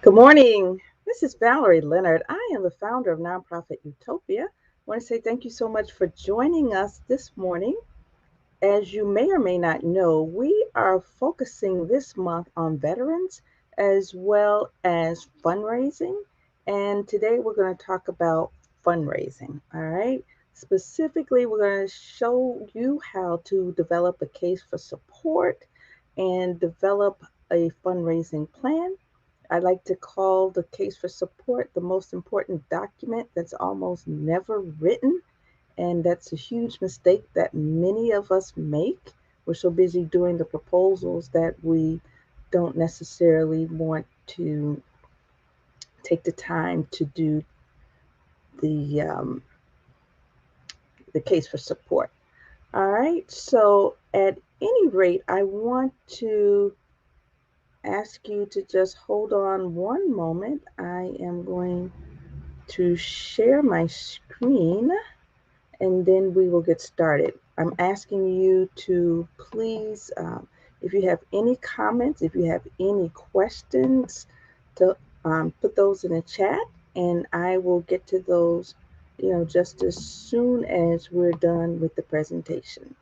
Good morning. This is Valerie Leonard. I am the founder of nonprofit Utopia. I want to say thank you so much for joining us this morning. As you may or may not know, we are focusing this month on veterans as well as fundraising. And today we're going to talk about fundraising. All right. Specifically, we're going to show you how to develop a case for support and develop a fundraising plan. I like to call the case for support the most important document that's almost never written. And that's a huge mistake that many of us make. We're so busy doing the proposals that we don't necessarily want to take the time to do the um, the case for support. All right. So at any rate, I want to ask you to just hold on one moment. I am going to share my screen and then we will get started. I'm asking you to please, if you have any comments, if you have any questions, to put those in the chat, and I will get to those, just as soon as we're done with the presentation.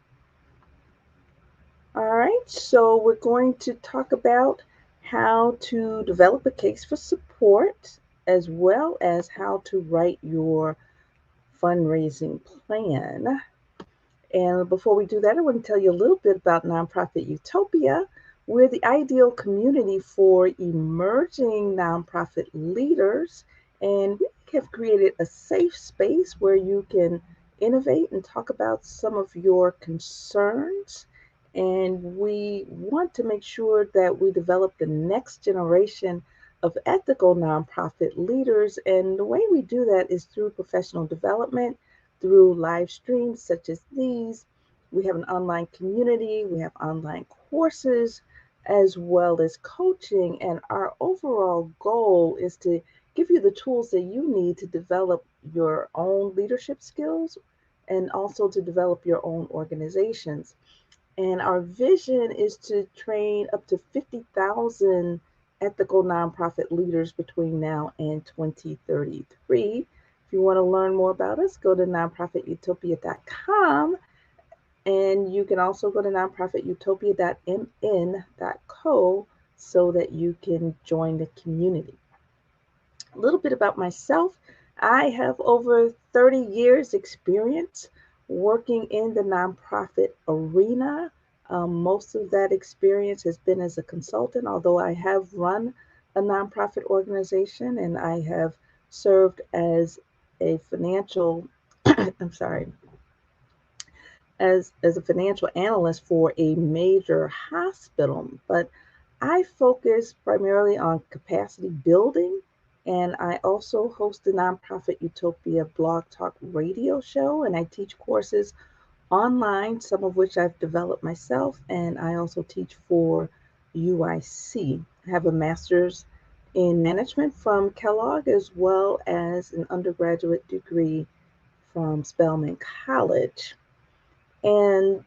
All right, so we're going to talk about how to develop a case for support, as well as how to write your fundraising plan. And before we do that, I want to tell you a little bit about Nonprofit Utopia. We're the ideal community for emerging nonprofit leaders, and we have created a safe space where you can innovate and talk about some of your concerns. And we want to make sure that we develop the next generation of ethical nonprofit leaders. And the way we do that is through professional development, through live streams such as these. We have an online community, we have online courses, as well as coaching. And our overall goal is to give you the tools that you need to develop your own leadership skills and also to develop your own organizations. And our vision is to train up to 50,000 ethical nonprofit leaders between now and 2033. If you want to learn more about us, go to nonprofitutopia.com. And you can also go to nonprofitutopia.mn.co so that you can join the community. A little bit about myself. I have over 30 years experience working in the nonprofit arena. Most of that experience has been as a consultant, although I have run a nonprofit organization and I have served as a financial, I'm sorry, as a financial analyst for a major hospital. But I focus primarily on capacity building, and I also host the nonprofit Utopia blog talk radio show, and I teach courses online, some of which I've developed myself, and I also teach for UIC. I have a master's in management from Kellogg as well as an undergraduate degree from Spelman College. And,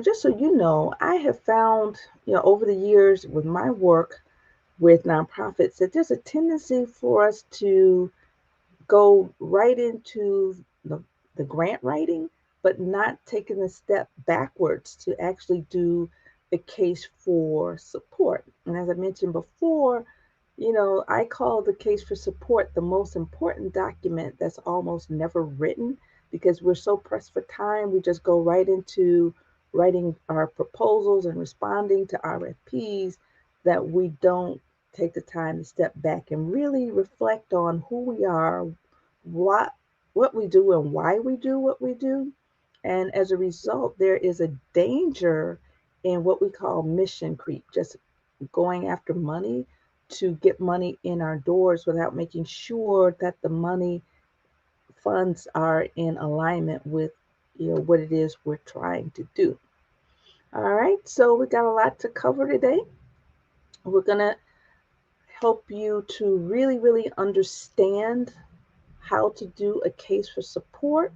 just so you know, I have found, over the years with my work with nonprofits that there's a tendency for us to go right into the grant writing, but not taking a step backwards to actually do a case for support. And as I mentioned before, I call the case for support the most important document that's almost never written because we're so pressed for time. We just go right into writing our proposals and responding to RFPs that we don't take the time to step back and really reflect on who we are, what what we do and why we do what we do. And as a result, there is a danger in what we call mission creep, just going after money to get money in our doors without making sure that the money funds are in alignment with what it is we're trying to do. All right, so we got a lot to cover today. We're going to help you to really understand how to do a case for support.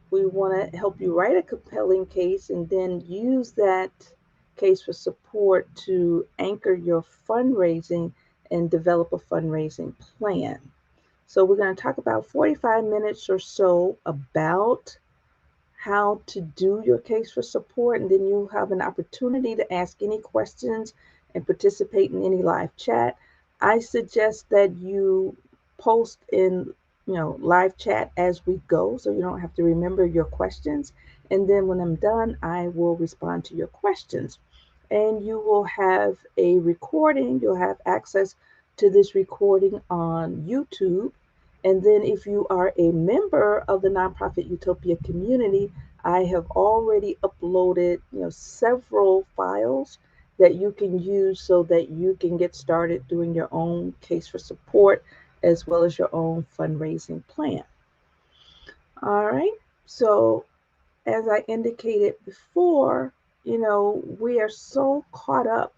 We want to help you write a compelling case and then use that case for support to anchor your fundraising and develop a fundraising plan. So we're going to talk about 45 minutes or so about how to do your case for support, and then you'll have an opportunity to ask any questions and participate in any live chat. I suggest that you post in live chat as we go so you don't have to remember your questions, and then when I'm done I will respond to your questions, and you will have a recording. You'll have access to this recording on YouTube. And then, if you are a member of the nonprofit Utopia community, I have already uploaded, several files that you can use so that you can get started doing your own case for support as well as your own fundraising plan. All right. So, as I indicated before, we are so caught up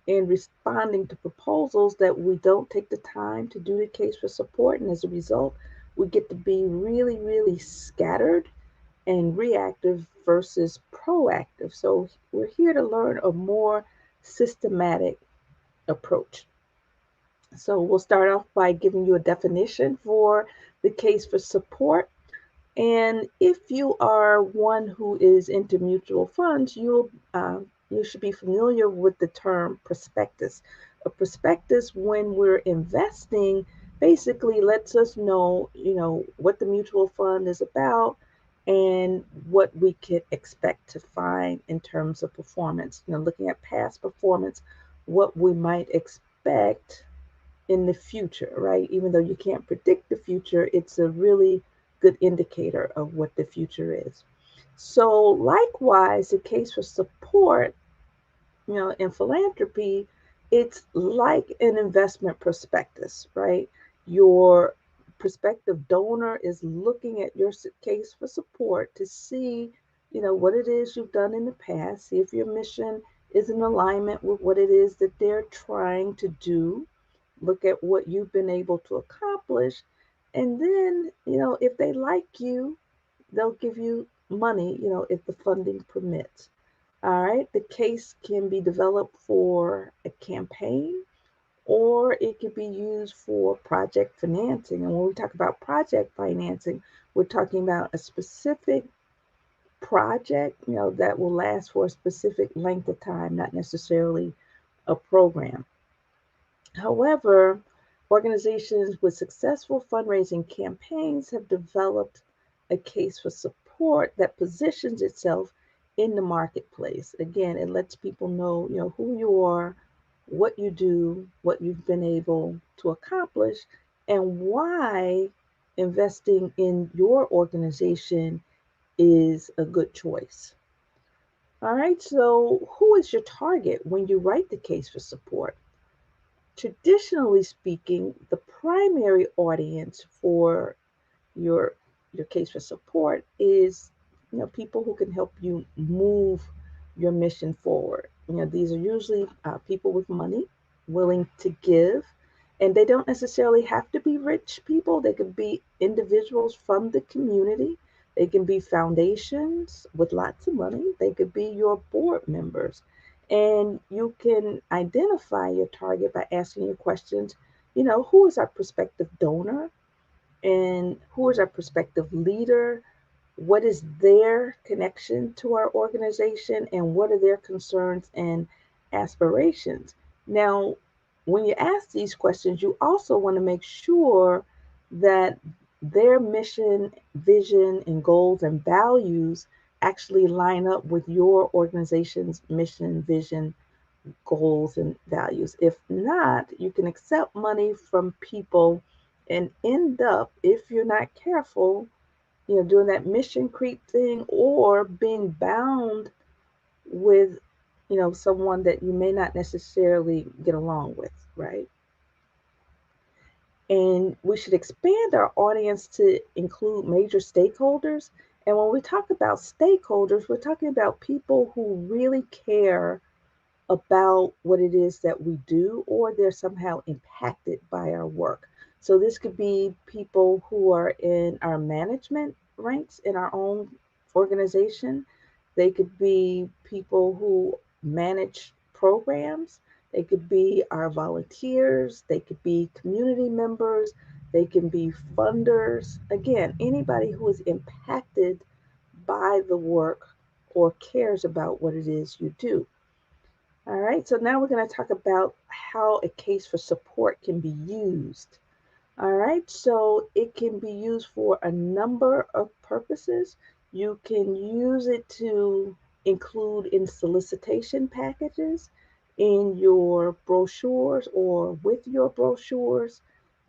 in responding to proposals that we don't take the time to do the case for support. And as a result, we get to be really, really scattered and reactive versus proactive. So we're here to learn a more systematic approach. So we'll start off by giving you a definition for the case for support. And if you are one who is into mutual funds, you should be familiar with the term prospectus. A prospectus, when we're investing, basically lets us know, what the mutual fund is about and what we could expect to find in terms of performance. Looking at past performance, what we might expect in the future, right? Even though you can't predict the future, it's a really good indicator of what the future is. So, likewise, the case for support, in philanthropy, it's like an investment prospectus, right? Your prospective donor is looking at your case for support to see, what it is you've done in the past, see if your mission is in alignment with what it is that they're trying to do, look at what you've been able to accomplish, and then, if they like you, they'll give you money, if the funding permits. All right, the case can be developed for a campaign or it could be used for project financing. And when we talk about project financing, we're talking about a specific project, that will last for a specific length of time, not necessarily a program. However, organizations with successful fundraising campaigns have developed a case for support that positions itself in the marketplace. Again, it lets people know, who you are, what you do, what you've been able to accomplish, and why investing in your organization is a good choice. All right, so who is your target when you write the case for support? Traditionally speaking, the primary audience for your your case for support is, people who can help you move your mission forward. These are usually people with money willing to give, and they don't necessarily have to be rich people. They could be individuals from the community. They can be foundations with lots of money. They could be your board members. And you can identify your target by asking your questions, who is our prospective donor? And who is our prospective leader? What is their connection to our organization? And what are their concerns and aspirations? Now, when you ask these questions, you also want to make sure that their mission, vision, and goals and values actually line up with your organization's mission, vision, goals, and values. If not, you can accept money from people and end up, if you're not careful, doing that mission creep thing or being bound with, someone that you may not necessarily get along with, right? And we should expand our audience to include major stakeholders. And when we talk about stakeholders, we're talking about people who really care about what it is that we do, or they're somehow impacted by our work. So this could be people who are in our management ranks in our own organization. They could be people who manage programs. They could be our volunteers, they could be community members, they can be funders. Again, anybody who is impacted by the work or cares about what it is you do. All right, so now we're going to talk about how a case for support can be used. All right, so it can be used for a number of purposes. You can use it to include in solicitation packages, in your brochures or with your brochures,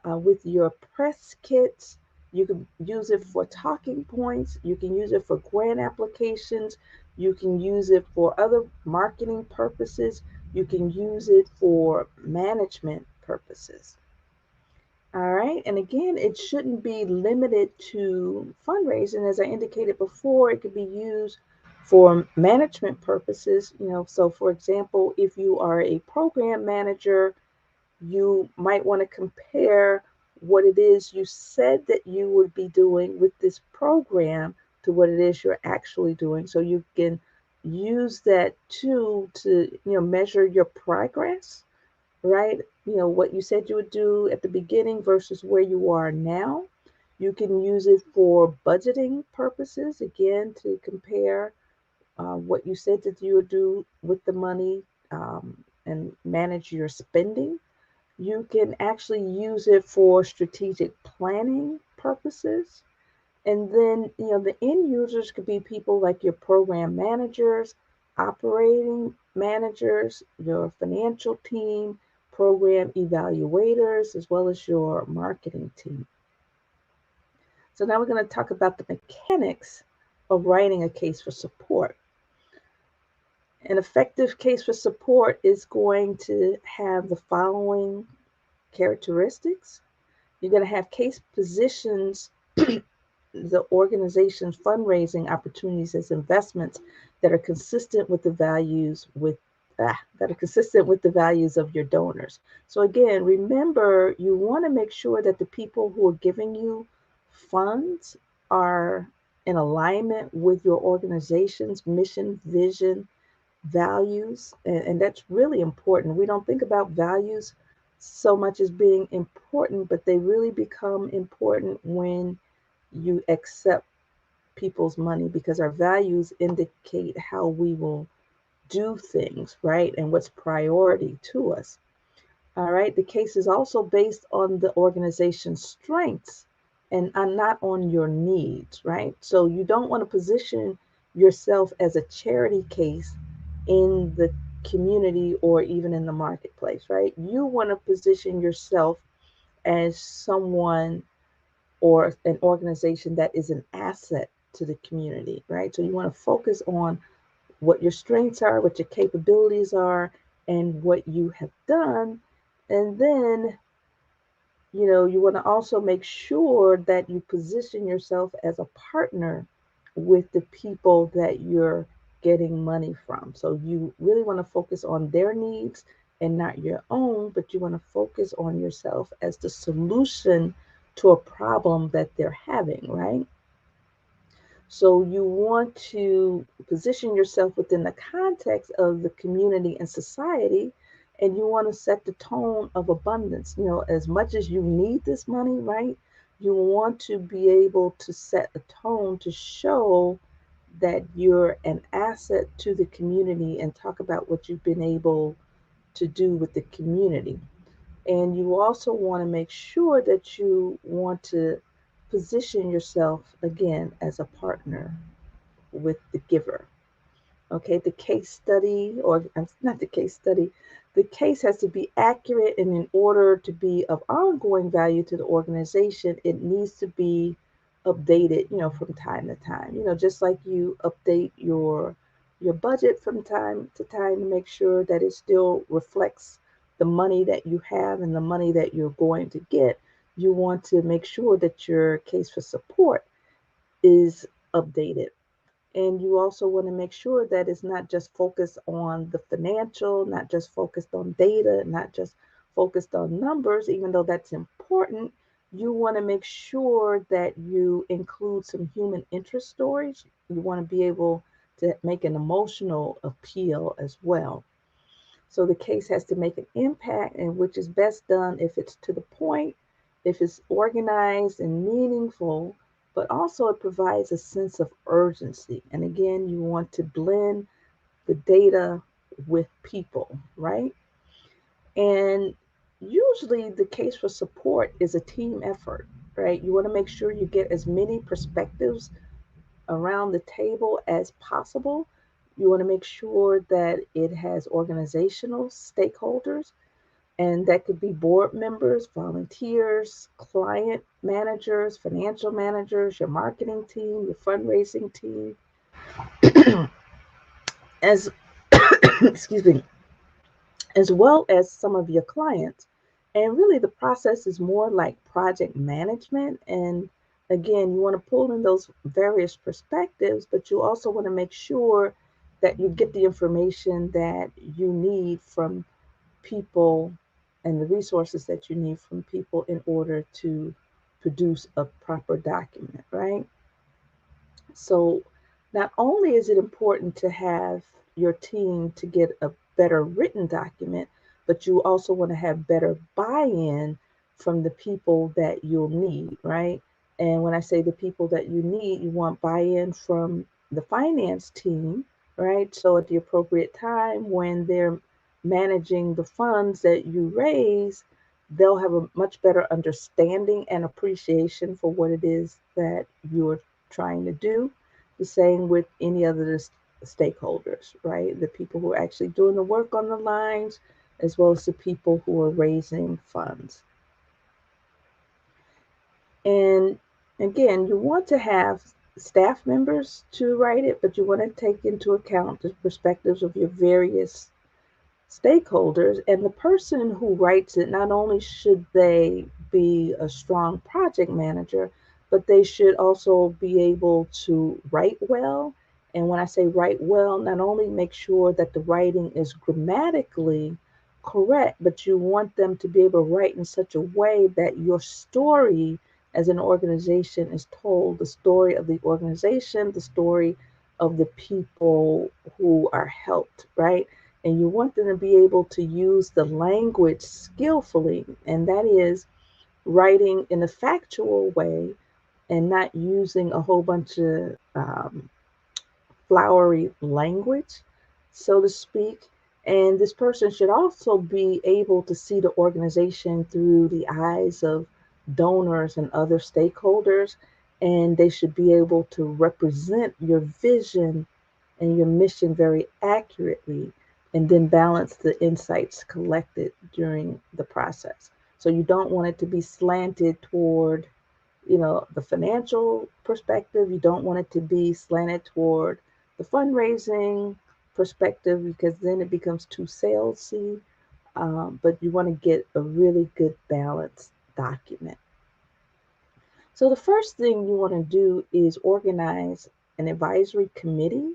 with your press kits. You can use it for talking points. You can use it for grant applications. You can use it for other marketing purposes. You can use it for management purposes. All right. And again, it shouldn't be limited to fundraising. As I indicated before, it could be used for management purposes. So for example, if you are a program manager, you might want to compare what it is you said that you would be doing with this program to what it is you're actually doing. So you can use that tool to, measure your progress, right? What you said you would do at the beginning versus where you are now. You can use it for budgeting purposes, again, to compare what you said that you would do with the money, and manage your spending. You can actually use it for strategic planning purposes. And then, the end users could be people like your program managers, operating managers, your financial team, program evaluators, as well as your marketing team. So now we're going to talk about the mechanics of writing a case for support. An effective case for support is going to have the following characteristics. You're going to have case positions the organization's fundraising opportunities as investments that are consistent with the values of your donors. So again, remember, you want to make sure that the people who are giving you funds are in alignment with your organization's mission, vision, values, and that's really important. We don't think about values so much as being important, but they really become important when you accept people's money, because our values indicate how we will do things, right? And what's priority to us. All right. The case is also based on the organization's strengths and not on your needs, right? So you don't want to position yourself as a charity case in the community or even in the marketplace, right? You want to position yourself as someone or an organization that is an asset to the community, right? So you want to focus on what your strengths are, what your capabilities are, and what you have done. And then, you want to also make sure that you position yourself as a partner with the people that you're getting money from. So you really want to focus on their needs and not your own, but you want to focus on yourself as the solution to a problem that they're having, right? So you want to position yourself within the context of the community and society, and you want to set the tone of abundance. As much as you need this money, right? You want to be able to set a tone to show that you're an asset to the community and talk about what you've been able to do with the community. And you also want to make sure that you want to position yourself again as a partner with the giver. Okay, the case study, or not the case study, the case has to be accurate, and in order to be of ongoing value to the organization, it needs to be updated, from time to time. Just like you update your budget from time to time to make sure that it still reflects the money that you have and the money that you're going to get. You want to make sure that your case for support is updated. And you also want to make sure that it's not just focused on the financial, not just focused on data, not just focused on numbers, even though that's important. You want to make sure that you include some human interest stories. You want to be able to make an emotional appeal as well. So the case has to make an impact, and which is best done if it's to the point, if it's organized and meaningful, but also it provides a sense of urgency. And again, you want to blend the data with people, right? And usually the case for support is a team effort, right? You want to make sure you get as many perspectives around the table as possible. You want to make sure that it has organizational stakeholders, and that could be board members, volunteers, client managers, financial managers, your marketing team, your fundraising team, as excuse me, as well as some of your clients. And really, the process is more like project management. And again, you want to pull in those various perspectives, but you also want to make sure that you get the information that you need from people and the resources that you need from people in order to produce a proper document, right? So not only is it important to have your team to get a better written document, but you also want to have better buy-in from the people that you'll need, right? And when I say the people that you need, you want buy-in from the finance team, right? So at the appropriate time when they're managing the funds that you raise, they'll have a much better understanding and appreciation for what it is that you're trying to do. The same with any other stakeholders, right? The people who are actually doing the work on the lines, as well as the people who are raising funds. And again, you want to have staff members to write it, but you want to take into account the perspectives of your various stakeholders. And the person who writes it, not only should they be a strong project manager, but they should also be able to write well. And when I say write well, not only make sure that the writing is grammatically correct, but you want them to be able to write in such a way that your story as an organization is told, the story of the organization, the story of the people who are helped, right? And you want them to be able to use the language skillfully, and that is writing in a factual way and not using a whole bunch of flowery language, so to speak. And this person should also be able to see the organization through the eyes of donors and other stakeholders, and they should be able to represent your vision and your mission very accurately, and then balance the insights collected during the process. So you don't want it to be slanted toward, the financial perspective. You don't want it to be slanted toward the fundraising perspective, because then it becomes too salesy. But you want to get a really good balanced document. So the first thing you want to do is organize an advisory committee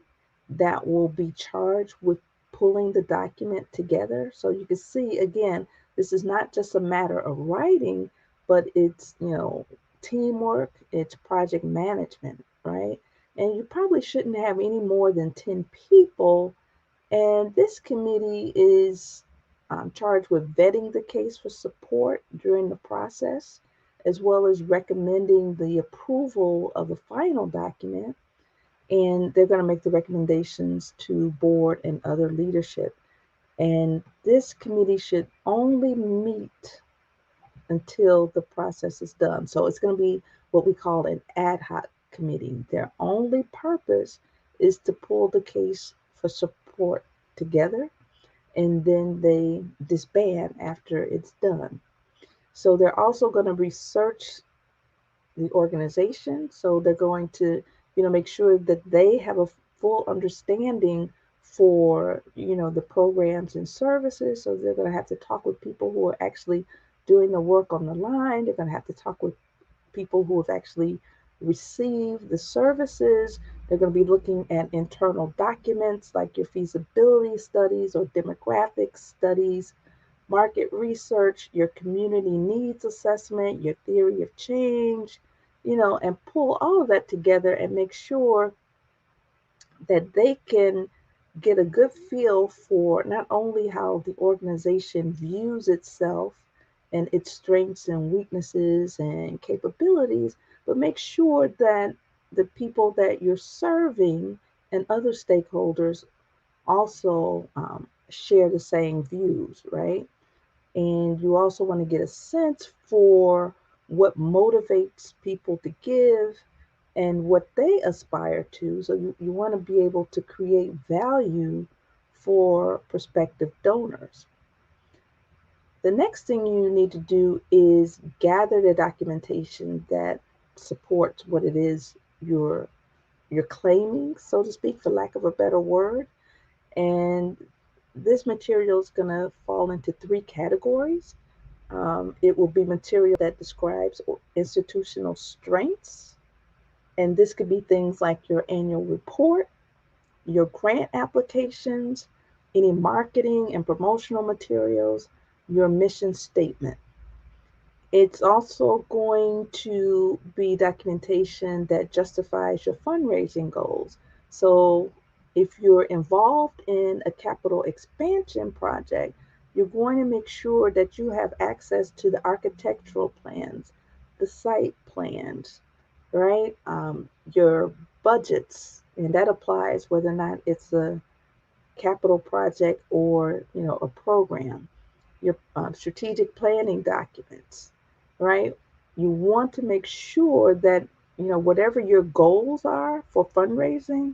that will be charged with pulling the document together. So you can see, again, this is not just a matter of writing, but it's, teamwork, it's project management, right? And you probably shouldn't have any more than 10 people. And this committee is charged with vetting the case for support during the process, as well as recommending the approval of the final document. And they're going to make the recommendations to board and other leadership. And this committee should only meet until the process is done. So it's going to be what we call an ad hoc committee. Their only purpose is to pull the case for support together, and then they disband after it's done. So they're also going to research the organization. So they're going to, make sure that they have a full understanding for, the programs and services. So they're going to have to talk with people who are actually doing the work on the line. They're going to have to talk with people who have actually received the services. They're going to be looking at internal documents like your feasibility studies or demographic studies, market research, your community needs assessment, your theory of change, and pull all of that together and make sure that they can get a good feel for not only how the organization views itself and its strengths and weaknesses and capabilities, but make sure that the people that you're serving and other stakeholders also share the same views, right? And you also want to get a sense for what motivates people to give and what they aspire to. So you want to be able to create value for prospective donors. The next thing you need to do is gather the documentation that supports what it is you're claiming, so to speak, for lack of a better word. And this material is going to fall into three categories. It will be material that describes institutional strengths, and this could be things like your annual report, your grant applications, any marketing and promotional materials, your mission statement. It's also going to be documentation that justifies your fundraising goals. So, if you're involved in a capital expansion project, you're going to make sure that you have access to the architectural plans, the site plans, right? Your budgets, and that applies whether or not it's a capital project or a program, your strategic planning documents, right? You want to make sure that whatever your goals are for fundraising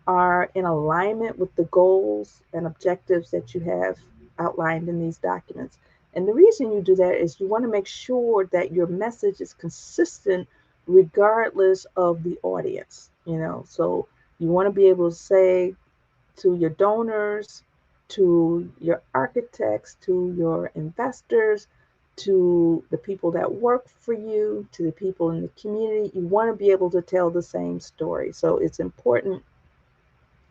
are in alignment with the goals and objectives that you have outlined in these documents. And the reason you do that is you want to make sure that your message is consistent regardless of the audience, So you want to be able to say to your donors, to your architects, to your investors, to the people that work for you, to the people in the community. You want to be able to tell the same story. So it's important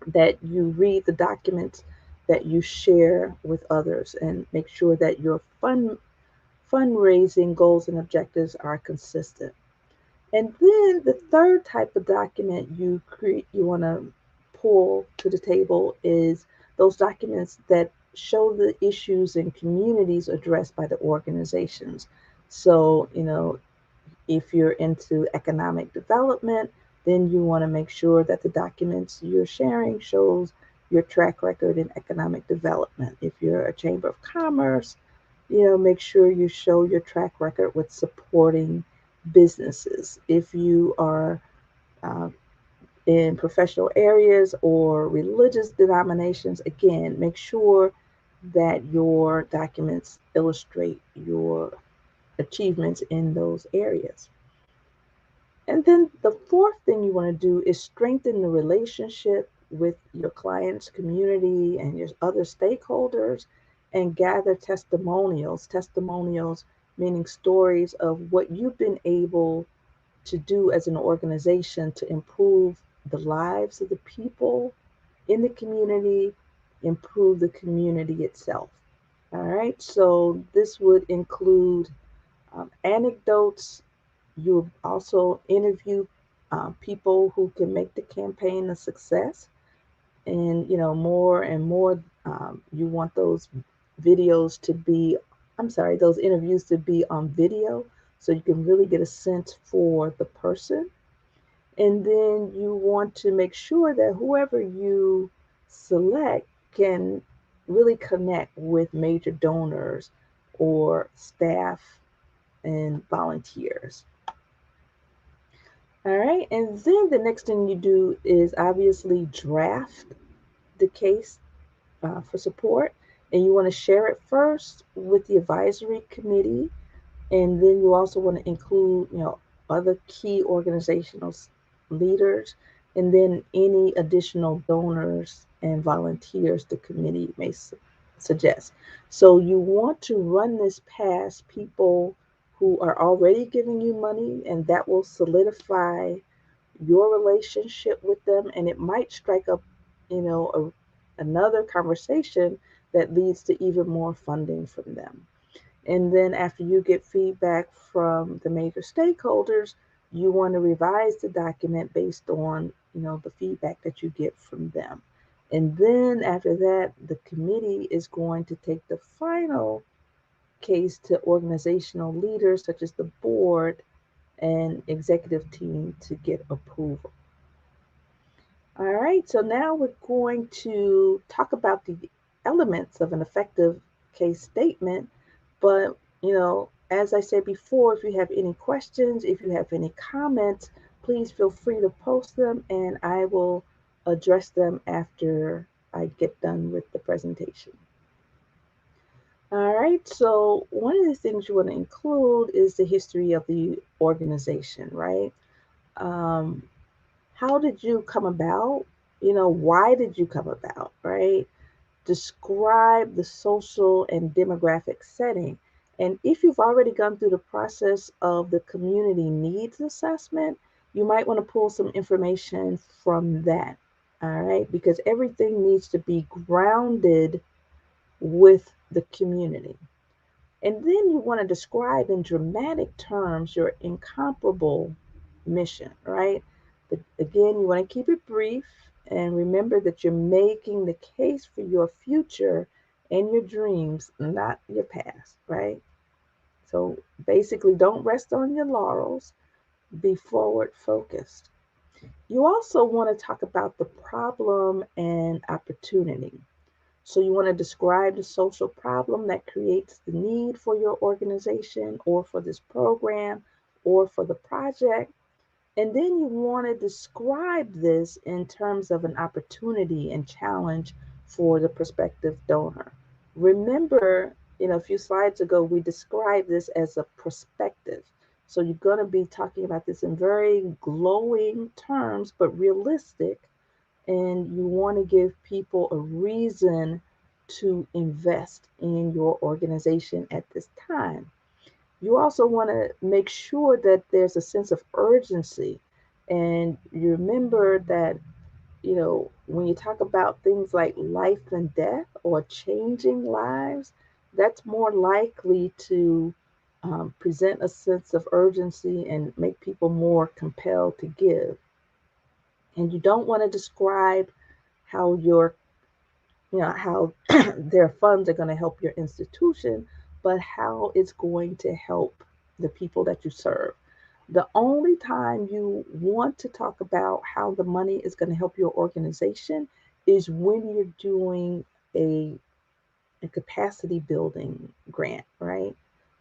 that you read the documents that you share with others and make sure that your fundraising goals and objectives are consistent. And then the third type of document you want to pull to the table is those documents that show the issues and communities addressed by the organizations. So, if you're into economic development, then you want to make sure that the documents you're sharing shows your track record in economic development. If you're a chamber of commerce, make sure you show your track record with supporting businesses. If you are uh, in professional areas or religious denominations, again, make sure that your documents illustrate your achievements in those areas. And then the fourth thing you want to do is strengthen the relationship with your clients, community, and your other stakeholders and gather testimonials. Testimonials meaning stories of what you've been able to do as an organization to improve the lives of the people in the community, improve the community itself. All right, so this would include anecdotes. You also interview people who can make the campaign a success, and more and more. You want those videos to be, I'm sorry, those interviews to be on video, so you can really get a sense for the person. And then you want to make sure that whoever you select can really connect with major donors or staff and volunteers. All right, and then the next thing you do is obviously draft the case for support, and you want to share it first with the advisory committee, and then you also want to include, other key organizational leaders, and then any additional donors and volunteers the committee may suggest. So you want to run this past people who are already giving you money, and that will solidify your relationship with them, and it might strike up, another conversation that leads to even more funding from them. And then after you get feedback from the major stakeholders, you want to revise the document based on, the feedback that you get from them. And then after that, the committee is going to take the final case to organizational leaders such as the board and executive team to get approval. All right, so now we're going to talk about the elements of an effective case statement. But, as I said before, if you have any questions, if you have any comments, please feel free to post them and I will address them after I get done with the presentation. All right, so one of the things you want to include is the history of the organization, right? Um, how did you come about? Why did you come about, right? Describe the social and demographic setting. And if you've already gone through the process of the community needs assessment, you might want to pull some information from that. All right, because everything needs to be grounded with the community. And then you want to describe in dramatic terms your incomparable mission, right? But again, you want to keep it brief and remember that you're making the case for your future and your dreams, not your past, right? So basically, don't rest on your laurels, be forward focused. You also want to talk about the problem and opportunity. So you want to describe the social problem that creates the need for your organization or for this program or for the project. And then you want to describe this in terms of an opportunity and challenge for the prospective donor. Remember, a few slides ago, we described this as a perspective. So you're going to be talking about this in very glowing terms, but realistic, and you want to give people a reason to invest in your organization at this time. You also want to make sure that there's a sense of urgency. And you remember that, when you talk about things like life and death or changing lives, that's more likely to present a sense of urgency and make people more compelled to give. And you don't want to describe how how their funds are going to help your institution, but how it's going to help the people that you serve. The only time you want to talk about how the money is going to help your organization is when you're doing a capacity building grant, right?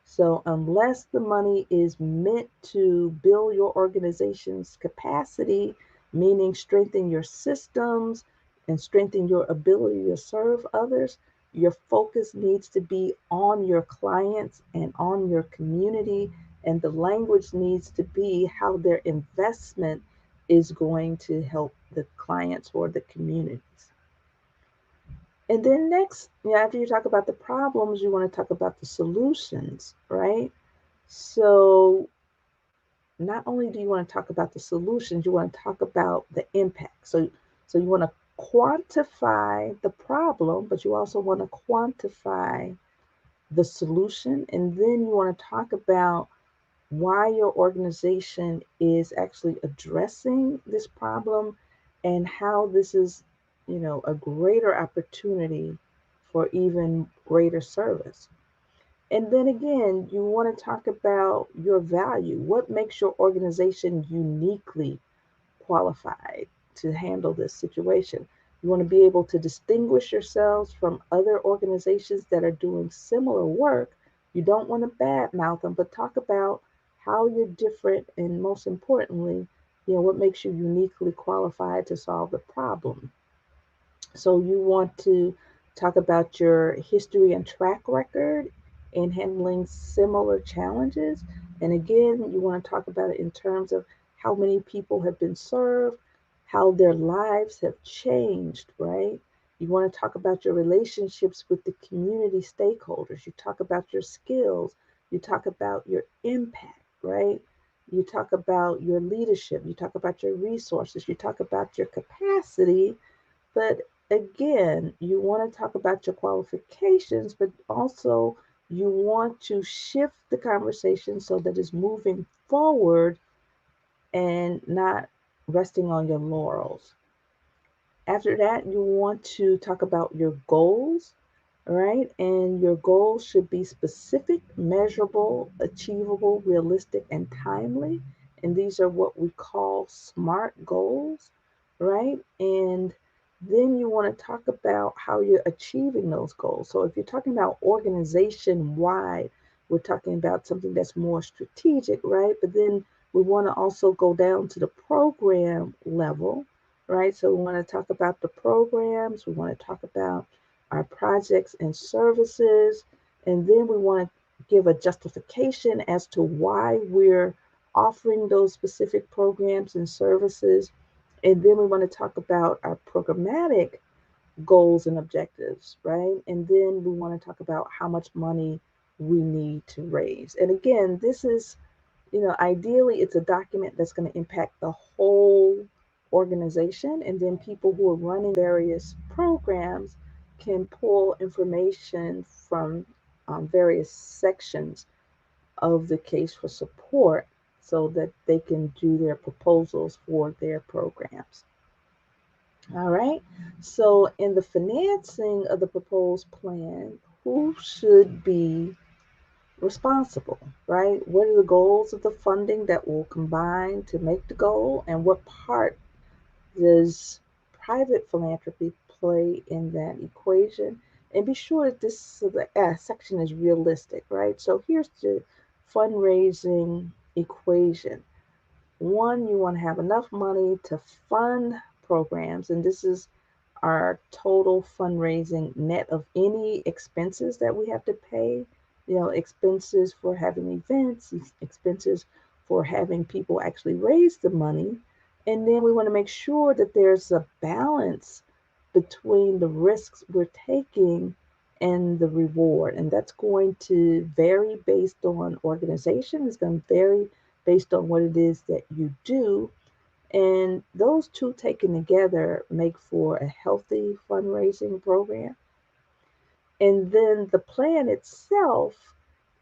So, unless the money is meant to build your organization's capacity, meaning strengthen your systems and strengthen your ability to serve others, your focus needs to be on your clients and on your community, and the language needs to be how their investment is going to help the clients or the communities. And then next, after you talk about the problems, you want to talk about the solutions, right? So not only do you want to talk about the solutions, you want to talk about the impact. So you want to quantify the problem, but you also want to quantify the solution. And then you want to talk about why your organization is actually addressing this problem and how this is, a greater opportunity for even greater service. And then again, you want to talk about your value. What makes your organization uniquely qualified to handle this situation? You want to be able to distinguish yourselves from other organizations that are doing similar work. You don't want to badmouth them, but talk about how you're different and most importantly, what makes you uniquely qualified to solve the problem. So you want to talk about your history and track record in handling similar challenges. And again, you want to talk about it in terms of how many people have been served, how their lives have changed, right? You want to talk about your relationships with the community stakeholders. You talk about your skills. You talk about your impact, right? You talk about your leadership. You talk about your resources. You talk about your capacity. But again, you want to talk about your qualifications, but also you want to shift the conversation so that it's moving forward and not resting on your laurels. After that, you want to talk about your goals, right? And your goals should be specific, measurable, achievable, realistic, and timely. And these are what we call SMART goals, right? And then you want to talk about how you're achieving those goals. So if you're talking about organization wide, we're talking about something that's more strategic, right? But then we want to also go down to the program level, right? So we want to talk about the programs, we want to talk about our projects and services, and then we want to give a justification as to why we're offering those specific programs and services. And then we want to talk about our programmatic goals and objectives, right? And then we want to talk about how much money we need to raise. And again, this is, ideally it's a document that's going to impact the whole organization. And then people who are running various programs can pull information from various sections of the case for support so that they can do their proposals for their programs. All right. So, in the financing of the proposed plan, who should be responsible, right? What are the goals of the funding that will combine to make the goal, and what part does private philanthropy play in that equation? And be sure that this section is realistic, right? So, here's the fundraising equation. One, you want to have enough money to fund programs, and this is our total fundraising net of any expenses that we have to pay, expenses for having events, expenses for having people actually raise the money. And then we want to make sure that there's a balance between the risks we're taking and the reward. And that's going to vary based on organization, it's going to vary based on what it is that you do. And those two taken together make for a healthy fundraising program. And then the plan itself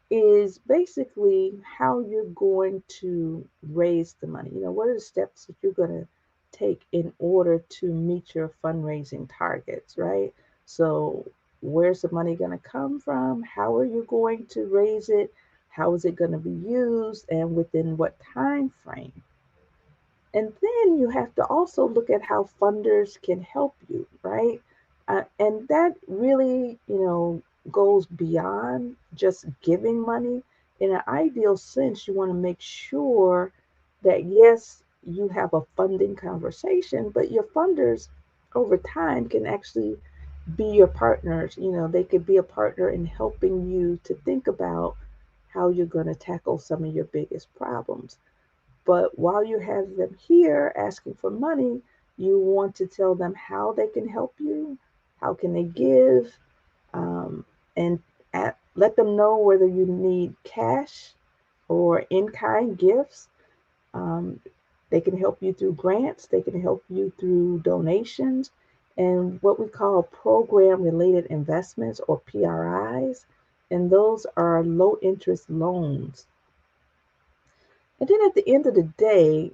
is basically how you're going to raise the money. What are the steps that you're going to take in order to meet your fundraising targets, right? So, where's the money going to come from? How are you going to raise it? How is it going to be used? And within what time frame? And then you have to also look at how funders can help you, right? And that really, goes beyond just giving money. In an ideal sense, you want to make sure that, yes, you have a funding conversation, but your funders over time can actually be your partners. They could be a partner in helping you to think about how you're going to tackle some of your biggest problems. But while you have them here asking for money, you want to tell them how they can help you, how can they give, um, and let them know whether you need cash or in-kind gifts. Um, they can help you through grants, they can help you through donations, and what we call program-related investments or PRIs, and those are low-interest loans. And then at the end of the day,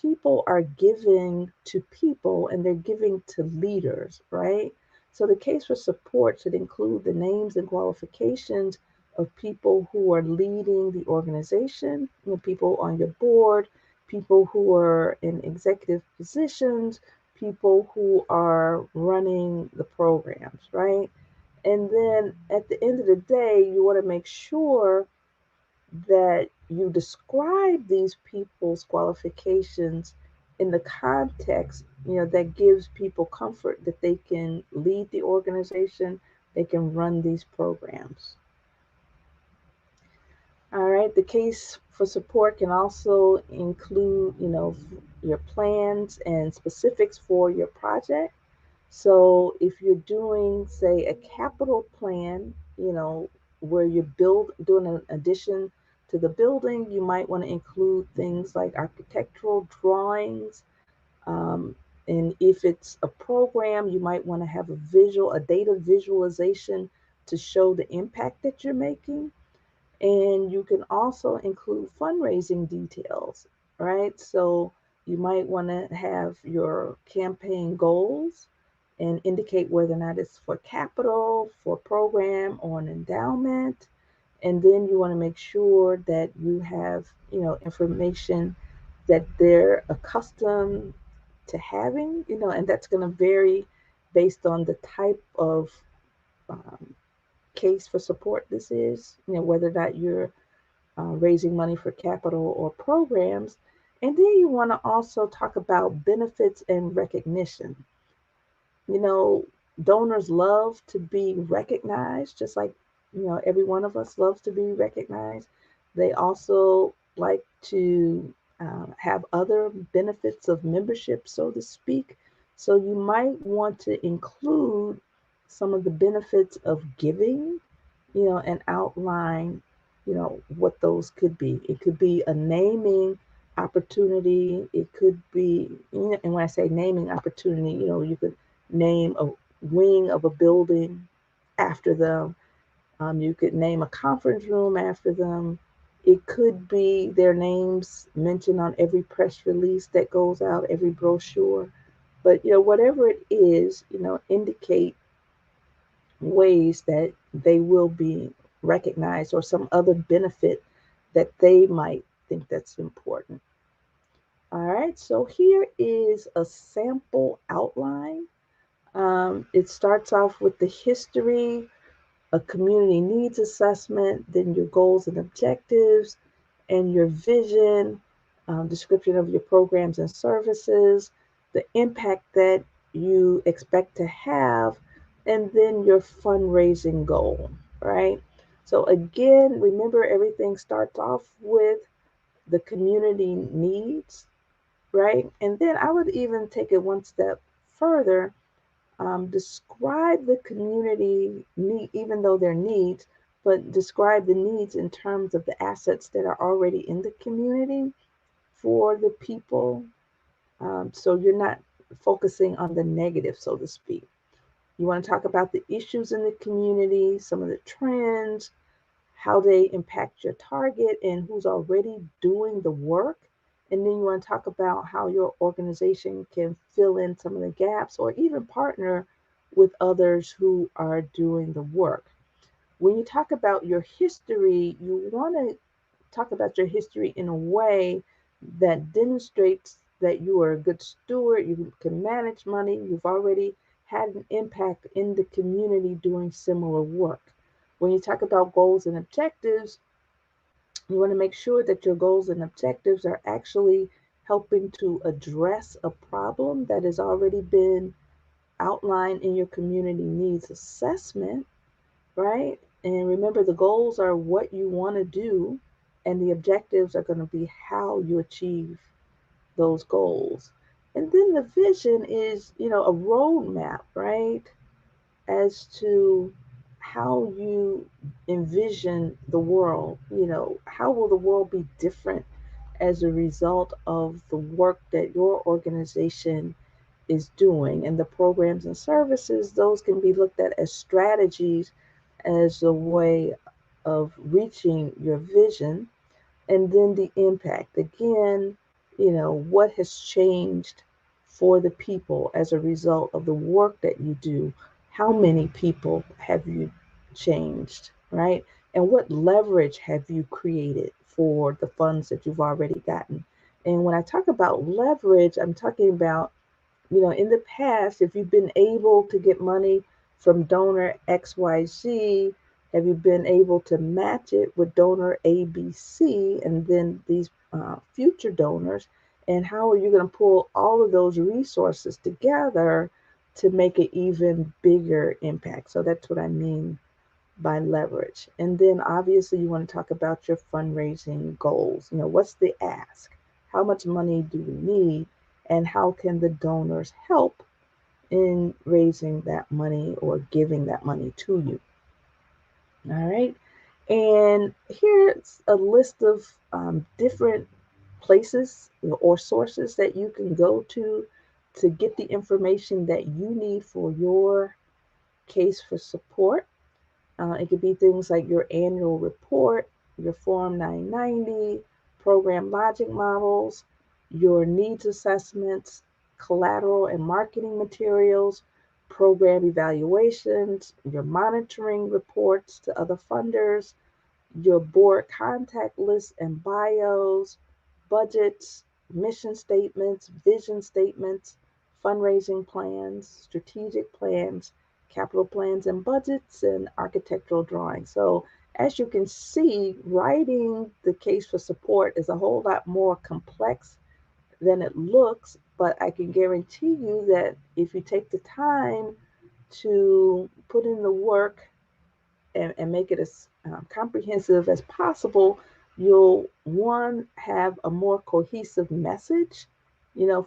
people are giving to people and they're giving to leaders, right? So the case for support should include the names and qualifications of people who are leading the organization, people on your board, people who are in executive positions, people who are running the programs, right? And then at the end of the day, you want to make sure that you describe these people's qualifications in the context, that gives people comfort that they can lead the organization, they can run these programs. All right, the case for support can also include, your plans and specifics for your project. So if you're doing, say, a capital plan, where you're doing an addition to the building, you might want to include things like architectural drawings. Um, and if it's a program, you might want to have a data visualization to show the impact that you're making. And you can also include fundraising details, right? So You might want to have your campaign goals and indicate whether or not it's for capital, for program, or an endowment. And then you want to make sure that you have, information that they're accustomed to having, and that's going to vary based on the type of um, case for support this is, whether or not you're raising money for capital or programs. And then you want to also talk about benefits and recognition. You know, donors love to be recognized, just like, every one of us loves to be recognized. They also like to have other benefits of membership, so to speak. So you might want to include some of the benefits of giving, and outline, what those could be. It could be a naming opportunity. It could be, and when I say naming opportunity, you could name a wing of a building after them. You could name a conference room after them. It could be their names mentioned on every press release that goes out, every brochure. But whatever it is, indicate ways that they will be recognized or some other benefit that they might think that's important. All right, so here is a sample outline. It starts off with the history, a community needs assessment, then your goals and objectives, and your vision, description of your programs and services, the impact that you expect to have, and then your fundraising goal, right? So, again, remember everything starts off with the community needs, right? And then I would even take it one step further. Describe the community need, even though they're needs, but describe the needs in terms of the assets that are already in the community for the people. So you're not focusing on the negative, so to speak. You want to talk about the issues in the community, some of the trends, how they impact your target, and who's already doing the work. And then you want to talk about how your organization can fill in some of the gaps or even partner with others who are doing the work. When you talk about your history, you want to talk about your history in a way that demonstrates that you are a good steward, you can manage money, you've already had an impact in the community doing similar work. When you talk about goals and objectives, you want to make sure that your goals and objectives are actually helping to address a problem that has already been outlined in your community needs assessment, right? And remember, the goals are what you want to do, and the objectives are going to be how you achieve those goals. And then the vision is, a roadmap, right? As to how you envision the world. How will the world be different as a result of the work that your organization is doing? And the programs and services, those can be looked at as strategies as a way of reaching your vision. And then the impact. Again, what has changed for the people as a result of the work that you do? How many people have you changed, right? And what leverage have you created for the funds that you've already gotten? And when I talk about leverage, I'm talking about, in the past, if you've been able to get money from donor XYZ, have you been able to match it with donor ABC and then these future donors? And how are you going to pull all of those resources together to make an even bigger impact? So that's what I mean by leverage. And then obviously you want to talk about your fundraising goals. What's the ask? How much money do we need? And how can the donors help in raising that money or giving that money to you? All right. And here's a list of different places or sources that you can go to get the information that you need for your case for support. It could be things like your annual report, your Form 990, program logic models, your needs assessments, collateral and marketing materials, program evaluations, your monitoring reports to other funders, your board contact lists and bios, budgets, mission statements, vision statements, fundraising plans, strategic plans, capital plans and budgets, and architectural drawings. So, as you can see, writing the case for support is a whole lot more complex than it looks, but I can guarantee you that if you take the time to put in the work and make it as comprehensive as possible, you'll one have a more cohesive message,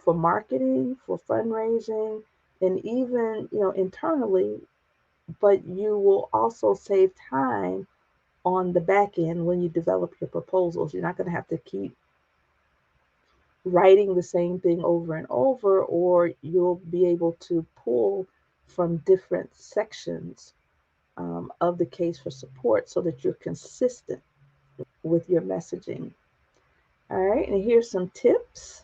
for marketing, for fundraising, and even internally. But you will also save time on the back end when you develop your proposals. You're not going to have to keep writing the same thing over and over, or you'll be able to pull from different sections of the case for support so that you're consistent with your messaging. All right, and here's some tips.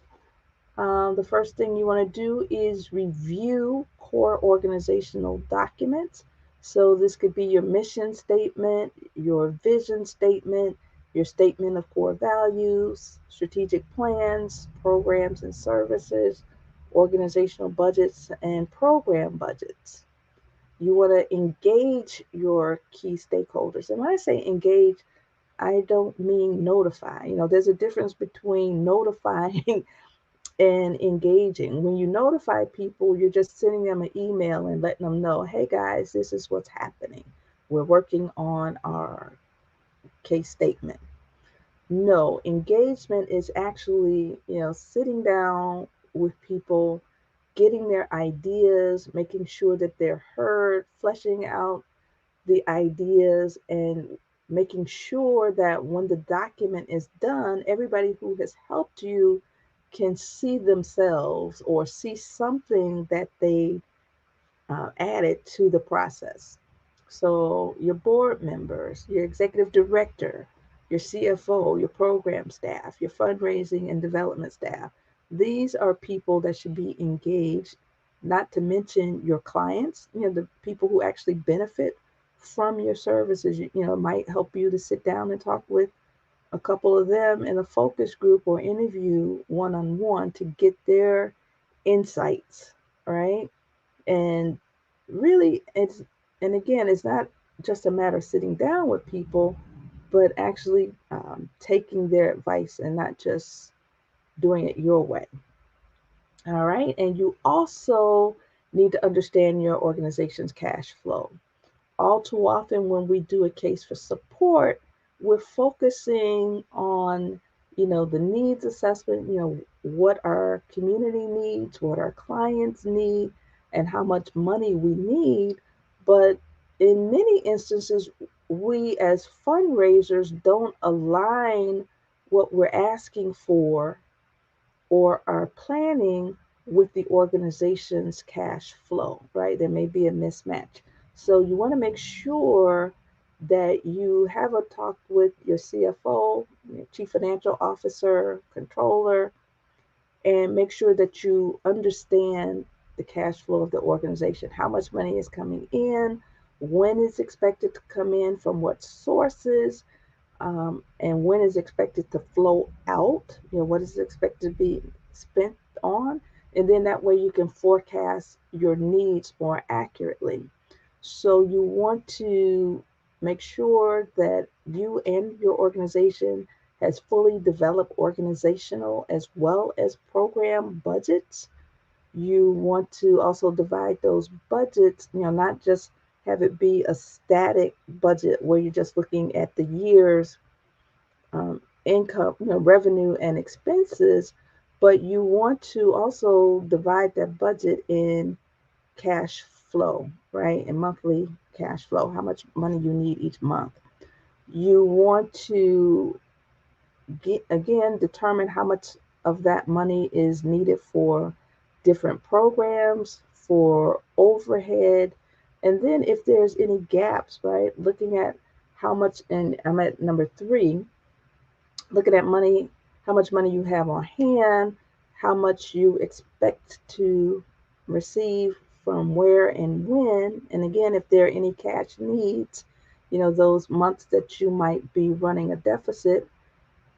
The first thing you want to do is review core organizational documents. So, this could be your mission statement, your vision statement, your statement of core values, strategic plans, programs and services, organizational budgets, and program budgets. You want to engage your key stakeholders. And when I say engage, I don't mean notify. There's a difference between notifying and engaging. When you notify people, you're just sending them an email and letting them know, hey guys, this is what's happening. We're working on our case statement. No, engagement is actually, sitting down with people, getting their ideas, making sure that they're heard, fleshing out the ideas, and making sure that when the document is done, everybody who has helped you can see themselves or see something that they added to the process. So, your board members, your executive director, your CFO, your program staff, your fundraising and development staff, these are people that should be engaged, not to mention your clients, the people who actually benefit from your services. It might help you to sit down and talk with a couple of them in a focus group or interview one on one to get their insights, right? And really, and again, it's not just a matter of sitting down with people, but actually taking their advice and not just doing it your way. All right. And you also need to understand your organization's cash flow. All too often, when we do a case for support, we're focusing on the needs assessment, what our community needs, what our clients need, and how much money we need. But in many instances, we as fundraisers don't align what we're asking for or are planning with the organization's cash flow, right? There may be a mismatch. So you want to make sure that you have a talk with your CFO, your chief financial officer, controller, and make sure that you understand the cash flow of the organization. How much money is coming in, when it's expected to come in, from what sources, and when is expected to flow out, what is expected to be spent on, and then that way you can forecast your needs more accurately. So you want to make sure that you and your organization has fully developed organizational as well as program budgets. You want to also divide those budgets, not just have it be a static budget where you're just looking at the year's income, revenue and expenses, but you want to also divide that budget in cash flow, right? And monthly cash flow, how much money you need each month. You want to again determine how much of that money is needed for different programs, for overhead, and then if there's any gaps, right? Looking at how much, and I'm at number 3, looking at money, how much money you have on hand, how much you expect to receive from where and when. And again, if there are any cash needs, those months that you might be running a deficit,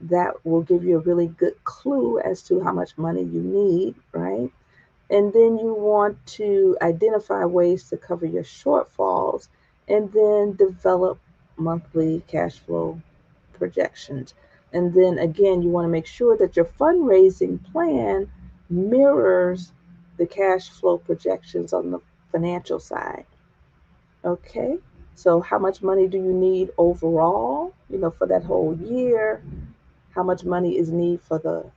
that will give you a really good clue as to how much money you need, right? And then you want to identify ways to cover your shortfalls and then develop monthly cash flow projections. And then again, you want to make sure that your fundraising plan mirrors the cash flow projections on the financial side. Okay, so how much money do you need overall, for that whole year? How much money is needed for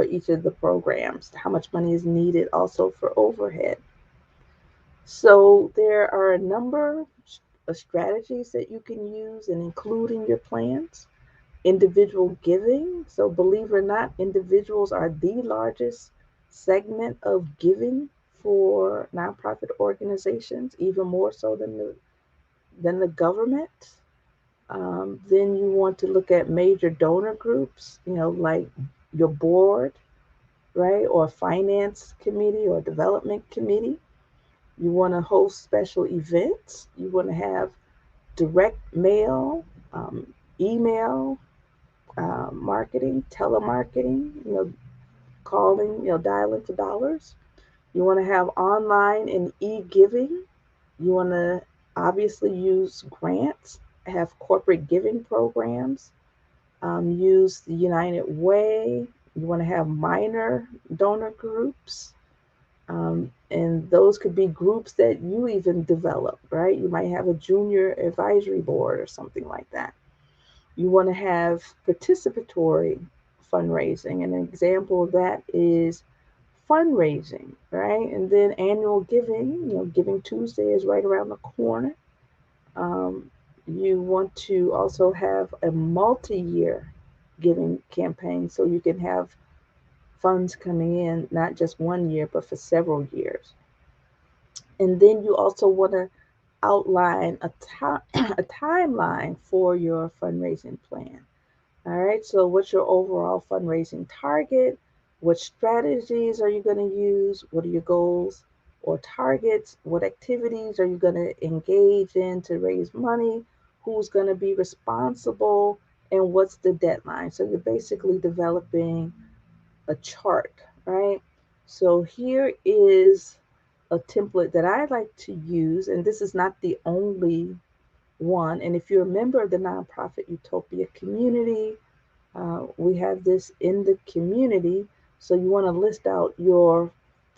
each of the programs? How much money is needed also for overhead? So there are a number of strategies that you can use and include in your plans. Individual giving. So believe it or not, individuals are the largest segment of giving for nonprofit organizations, even more so than the government. Then you want to look at major donor groups, like your board, right, or finance committee or development committee. You want to host special events. You want to have direct mail, email, marketing, telemarketing, calling, dialing for dollars. You want to have online and e-giving. You want to obviously use grants, have corporate giving programs, use the United Way. You want to have minor donor groups. And those could be groups that you even develop, right? You might have a junior advisory board or something like that. You want to have participatory fundraising. And an example of that is fundraising, right? And then annual giving, Giving Tuesday is right around the corner. Um, you want to also have a multi year giving campaign so you can have funds coming in not just 1 year, but for several years. And then you also want to outline a timeline for your fundraising plan. All right, so what's your overall fundraising target? What strategies are you going to use? What are your goals or targets? What activities are you going to engage in to raise money? Who's going to be responsible? And what's the deadline? So you're basically developing a chart, right? So here is a template that I like to use, and this is not the only one. And if you're a member of the nonprofit Utopia community, we have this in the community. So you want to list out your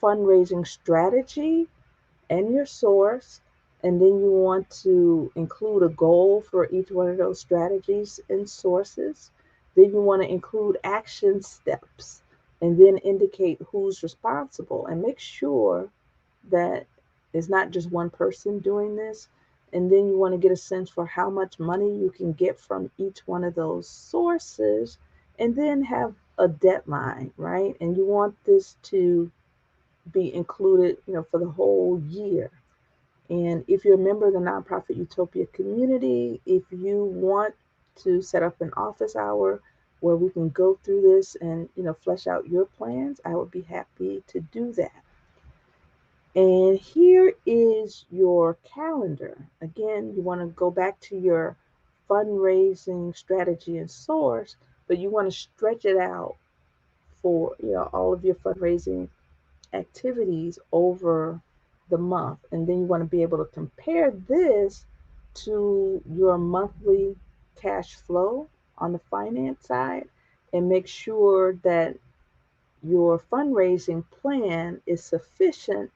fundraising strategy and your source. And then you want to include a goal for each one of those strategies and sources. Then you want to include action steps and then indicate who's responsible and make sure that it's not just one person doing this. And then you want to get a sense for how much money you can get from each one of those sources and then have a deadline, right? And you want this to be included, for the whole year. And if you're a member of the nonprofit Utopia community, if you want to set up an office hour where we can go through this and, flesh out your plans, I would be happy to do that. And here is your calendar. Again, you want to go back to your fundraising strategy and source, but you want to stretch it out for, all of your fundraising activities over the month. And then you want to be able to compare this to your monthly cash flow on the finance side and make sure that your fundraising plan is sufficient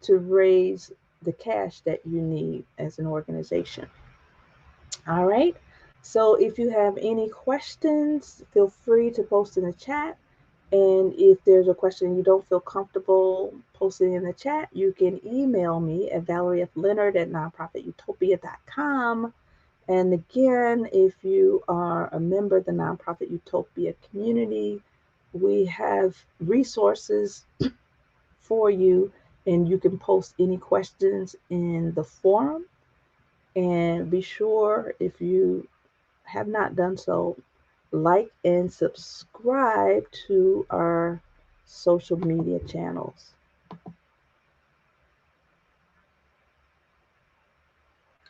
to raise the cash that you need as an organization. All right. So if you have any questions, feel free to post in the chat. And if there's a question you don't feel comfortable posting in the chat, you can email me at ValerieFLeonard@nonprofitutopia.com. And again, if you are a member of the Nonprofit Utopia community, we have resources for you, and you can post any questions in the forum. And be sure, if you have not done so, like and subscribe to our social media channels.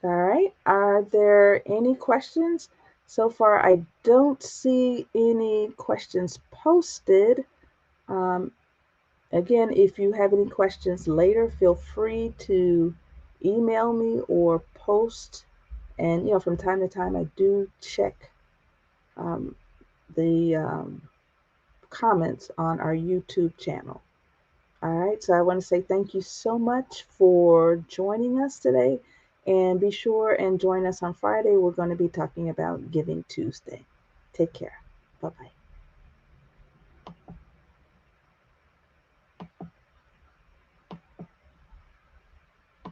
All right. Are there any questions? So far, I don't see any questions posted. Um, Again, if you have any questions later, feel free to email me or post. And, from time to time, I do check um, the comments on our YouTube channel. All right, so I want to say thank you so much for joining us today. And be sure and join us on Friday. We're going to be talking about Giving Tuesday. Take care. Bye bye.